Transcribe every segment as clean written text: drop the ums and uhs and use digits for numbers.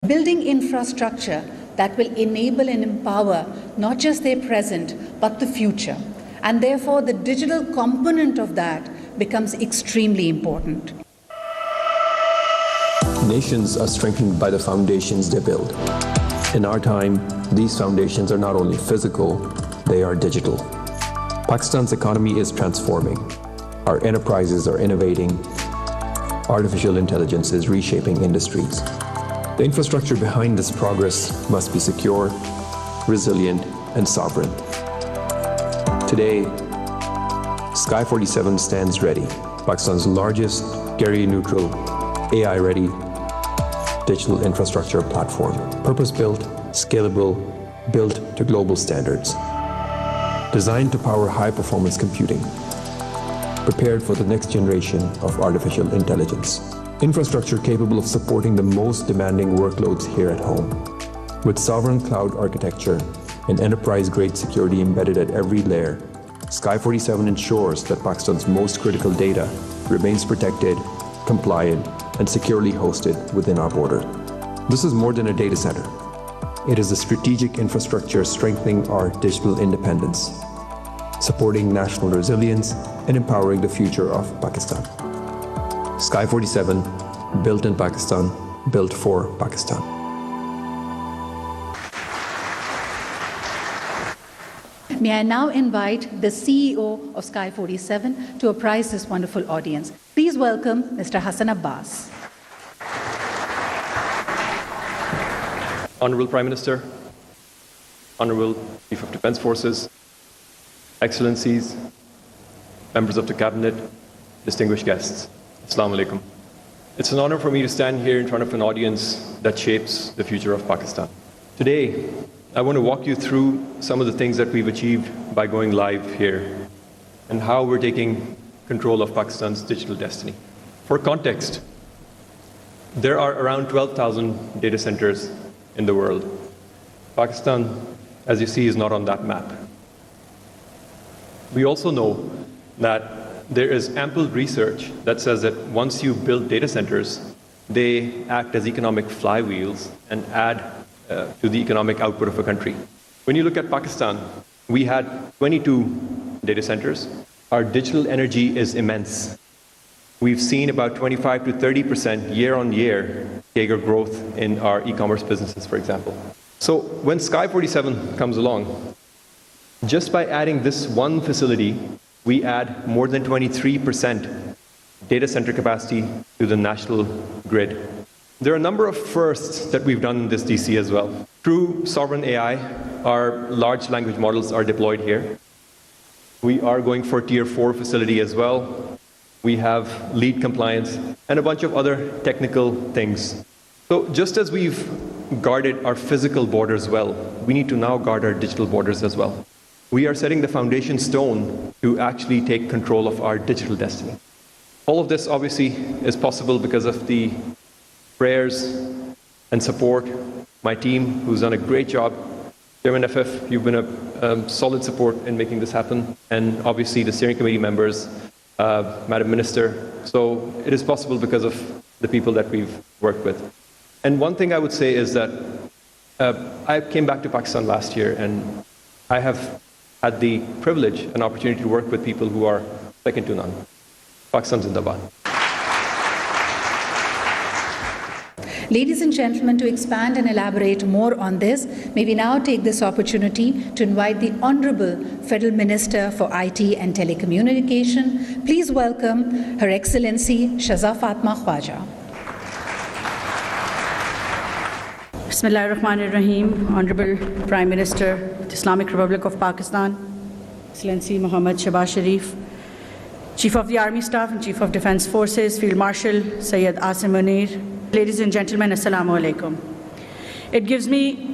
building infrastructure that will enable and empower not just their present but the future. And therefore the digital component of that becomes extremely important. Nations are strengthened by the foundations they build. In our time, these foundations are not only physical, they are digital. Pakistan's economy is transforming. Our enterprises are innovating. Artificial intelligence is reshaping industries. The infrastructure behind this progress must be secure, resilient, and sovereign. Today, Sky47 stands ready, Pakistan's largest carrier-neutral, AI-ready digital infrastructure platform, purpose-built, scalable, built to global standards, designed to power high-performance computing, prepared for the next generation of artificial intelligence, infrastructure capable of supporting the most demanding workloads here at home. With sovereign cloud architecture and enterprise-grade security embedded at every layer, Sky47 ensures that Pakistan's most critical data remains protected, compliant, and securely hosted within our border. This is more than a data center. It is a strategic infrastructure strengthening our digital independence, supporting national resilience, and empowering the future of Pakistan. Sky47, built in Pakistan, built for Pakistan. May I now invite the CEO of Sky47 to apprise this wonderful audience. Please welcome Mr. Hassan Abbas. Honorable Prime Minister, Honorable Chief of Defence Forces, Excellencies, members of the Cabinet, distinguished guests, Assalamu alaikum. It's an honor for me to stand here in front of an audience that shapes the future of Pakistan. Today, I want to walk you through some of the things that we've achieved by going live here and how we're taking control of Pakistan's digital destiny. For context, there are around 12,000 data centers in the world. Pakistan, as you see, is not on that map. We also know that there is ample research that says that once you build data centers, they act as economic flywheels and add to the economic output of a country. When you look at Pakistan, we had 22 data centers. Our digital energy is immense. We've seen about 25 to 30% year-on-year CAGR growth in our e-commerce businesses, for example. So when Sky47 comes along, just by adding this one facility, we add more than 23% data center capacity to the national grid. There are a number of firsts that we've done in this DC as well. Through sovereign AI, our large language models are deployed here. We are going for Tier 4 facility as well. We have LEED compliance and a bunch of other technical things. So just as we've guarded our physical borders well, we need to now guard our digital borders as well. We are setting the foundation stone to actually take control of our digital destiny. All of this obviously is possible because of the prayers and support, my team who's done a great job. Chairman FF, you've been a solid support in making this happen, and obviously the steering committee members, Madam Minister. So it is possible because of the people that we've worked with. And one thing I would say is that I came back to Pakistan last year, and I have had the privilege and opportunity to work with people who are second to none. Pakistan Zindabad. Ladies and gentlemen, to expand and elaborate more on this, may we now take this opportunity to invite the Honourable Federal Minister for IT and Telecommunication. Please welcome Her Excellency Shahzad Fatma Khwaja. Bismillahirrahmanirrahim. Honourable Prime Minister of the Islamic Republic of Pakistan, Excellency Muhammad Shahbaz Sharif, Chief of the Army Staff and Chief of Defence Forces, Field Marshal Sayyid Asim Munir, ladies and gentlemen, Assalamu alaikum. It gives me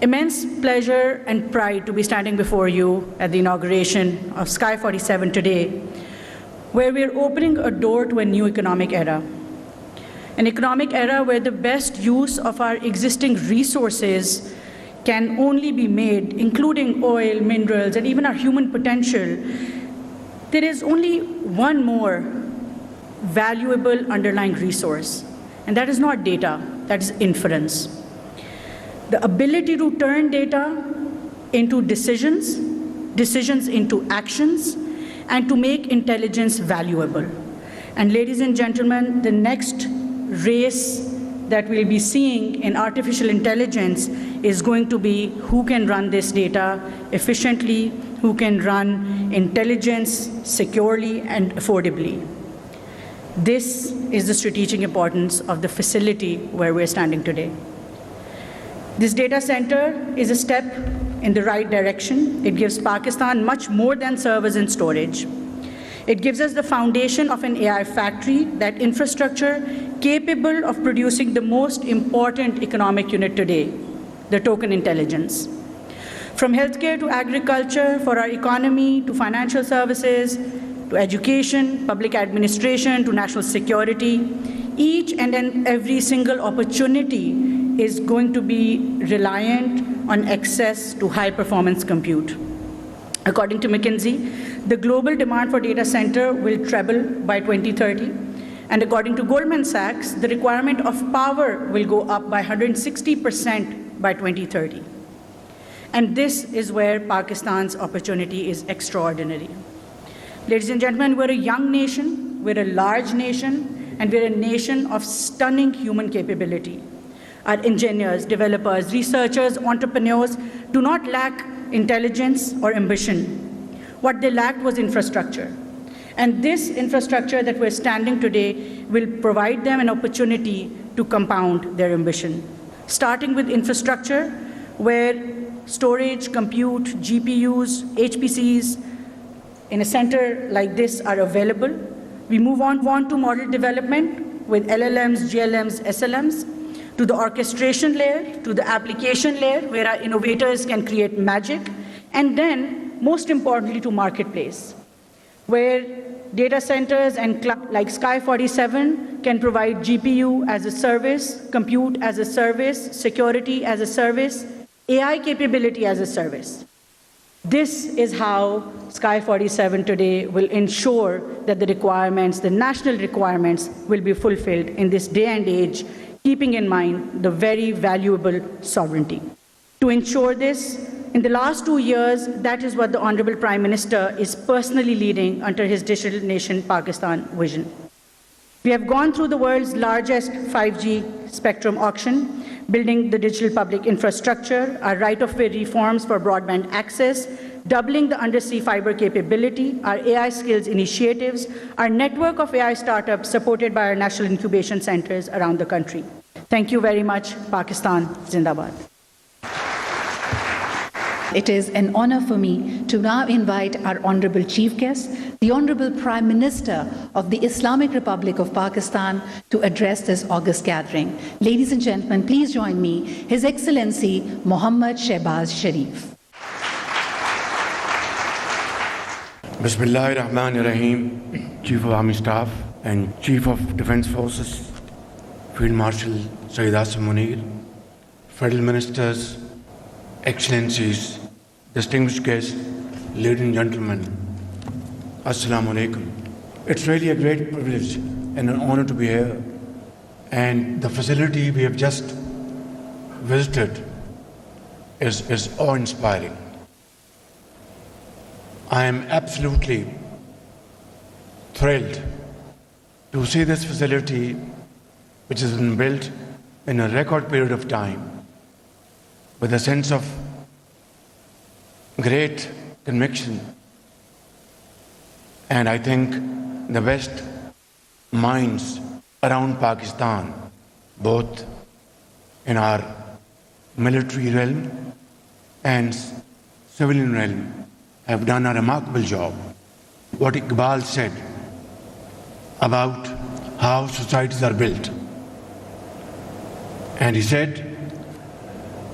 immense pleasure and pride to be standing before you at the inauguration of Sky47 today, where we are opening a door to a new economic era. An economic era where the best use of our existing resources can only be made, including oil, minerals, and even our human potential. There is only one more valuable underlying resource, and that is not data, that is inference. the ability to turn data into decisions, decisions into actions, and to make intelligence valuable. And ladies and gentlemen, the next race that we'll be seeing in artificial intelligence is going to be who can run this data efficiently, who can run intelligence securely and affordably. This is the strategic importance of the facility where we're standing today. This data center is a step in the right direction. It gives Pakistan much more than servers and storage. It gives us the foundation of an AI factory, that infrastructure capable of producing the most important economic unit today, the token intelligence. From healthcare to agriculture, for our economy, to financial services, to education, public administration, to national security, each and every single opportunity is going to be reliant on access to high-performance compute. According to McKinsey, the global demand for data center will treble by 2030. And according to Goldman Sachs, the requirement of power will go up by 160% by 2030. And this is where Pakistan's opportunity is extraordinary. Ladies and gentlemen, we're a young nation, we're a large nation, and we're a nation of stunning human capability. Our engineers, developers, researchers, entrepreneurs do not lack intelligence or ambition. What they lacked was infrastructure. And this infrastructure that we're standing today will provide them an opportunity to compound their ambition. Starting with infrastructure, where storage, compute, GPUs, HPCs in a center like this are available. We move on to model development with LLMs, GLMs, SLMs, to the orchestration layer, to the application layer, where our innovators can create magic, and then, most importantly, to marketplace, where data centers and cloud like Sky47 can provide GPU as a service, compute as a service, security as a service, AI capability as a service. This is how Sky47 today will ensure that the requirements, the national requirements, will be fulfilled in this day and age, keeping in mind the very valuable sovereignty. To ensure this, in the last 2 years, that is what the Honorable Prime Minister is personally leading under his Digital Nation Pakistan vision. We have gone through the world's largest 5G spectrum auction, building the digital public infrastructure, our right-of-way reforms for broadband access, doubling the undersea fiber capability, our AI skills initiatives, our network of AI startups supported by our national incubation centers around the country. Thank you very much. Pakistan Zindabad. It is an honor for me to now invite our Honorable Chief Guest, the Honorable Prime Minister of the Islamic Republic of Pakistan, to address this august gathering. Ladies and gentlemen, please join me, His Excellency Mohammad Shehbaz Sharif. Bismillahirrahmanirrahim. Chief of Army Staff and Chief of Defense Forces, Field Marshal Eazam, Federal Ministers, Excellencies, distinguished guests, ladies and gentlemen, Assalamu alaikum. It's really a great privilege and an honor to be here. And the facility we have just visited is awe-inspiring. I am absolutely thrilled to see this facility, which has been built in a record period of time, with a sense of great conviction. And I think the best minds around Pakistan, both in our military realm and civilian realm, have done a remarkable job. What Iqbal said about how societies are built. And he said,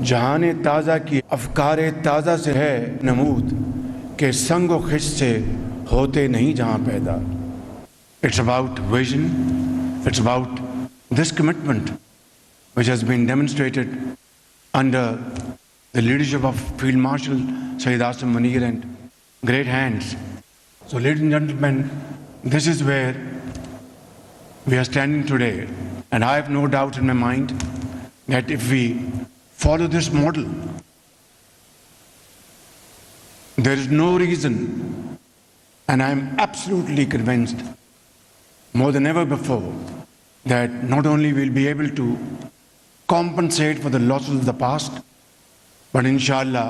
जहान ताज़ा की अफ़कार ताज़ा से है नमूद के संग व खिश से होते नहीं जहाँ पैदा. It's about vision, it's about this commitment which has been demonstrated under the leadership of Field Marshal Eazam and great hands. So ladies and gentlemen, this is where we are standing today, and I have no doubt in my mind that if we follow this model. There is no reason, and I am absolutely convinced, more than ever before, that not only we'll be able to compensate for the losses of the past, but inshallah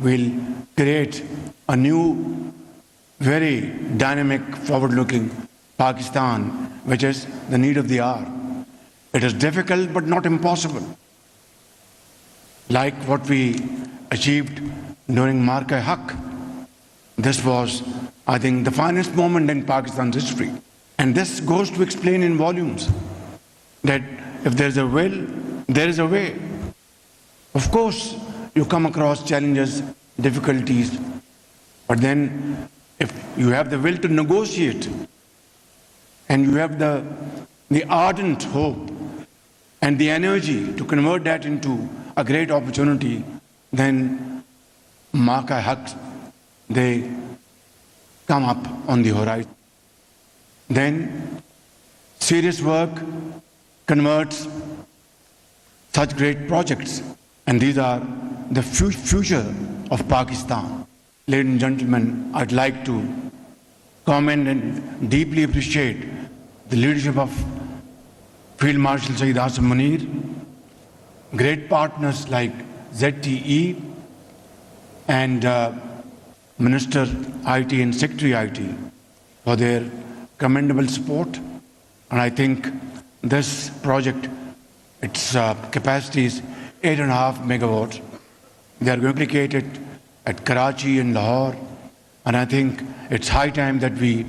we'll create a new, very dynamic, forward-looking Pakistan, which is the need of the hour. It is difficult but not impossible. Like what we achieved during Marka-e-Haq. This was, I think, the finest moment in Pakistan's history. And this goes to explain in volumes that if there's a will, there is a way. Of course, you come across challenges, difficulties, but then if you have the will to negotiate and you have the ardent hope and the energy to convert that into a great opportunity, then Marka-e-Haq, they come up on the horizon. Then serious work converts such great projects, and these are the future of Pakistan. Ladies and gentlemen, I'd like to comment and deeply appreciate the leadership of Field Marshal Sayyid Asim Munir, great partners like ZTE and Minister IT and Secretary IT for their commendable support. And I think this project, its capacity is 8.5 megawatts. They are going to locate it at Karachi and Lahore. And I think it's high time that we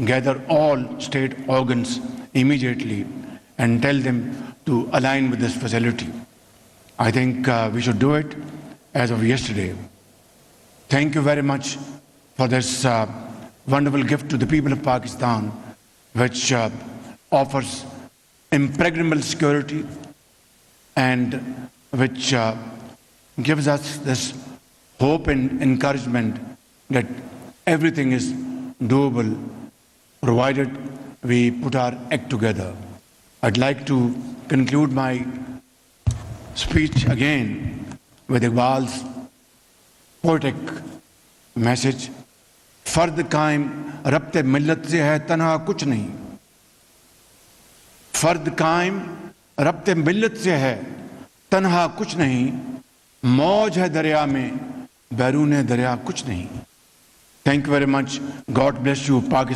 gather all state organs immediately and tell them to align with this facility. I think we should do it as of yesterday. Thank you very much for this wonderful gift to the people of Pakistan, which offers impregnable security and which gives us this hope and encouragement that everything is doable provided we put our act together. I'd like to conclude my speech again with Iqbal's poetic message. فرد قائم ربط ملت سے ہے تنہا کچھ نہیں. فرد قائم ربط ملت سے ہے تنہا کچھ نہیں. موج ہے دریا میں بیرون دریا کچھ نہیں. Thank you very much. God bless you, Pakistan.